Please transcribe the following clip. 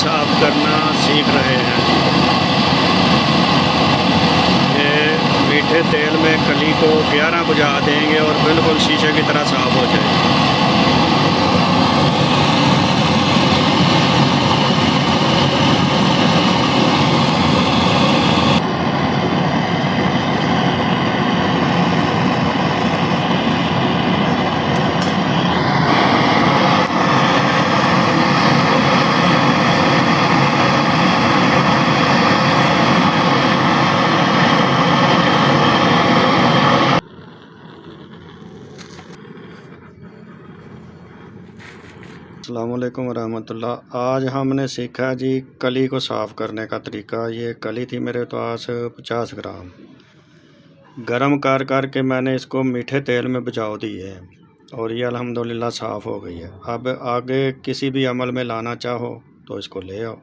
साफ करना सीख रहे हैं। ये मीठे तेल में कली को 11 बुझा देंगे और बिल्कुल शीशे की तरह साफ हो जाएगी। अस्सलामुअलैकुम वरहमतुल्लाह। आज हमने सीखा जी कली को साफ़ करने का तरीका। ये कली थी मेरे पास 50 ग्राम, गरम कर के मैंने इसको मीठे तेल में भिगो दी है और ये अल्हम्दुलिल्लाह साफ़ हो गई है। अब आगे किसी भी अमल में लाना चाहो तो इसको ले आओ।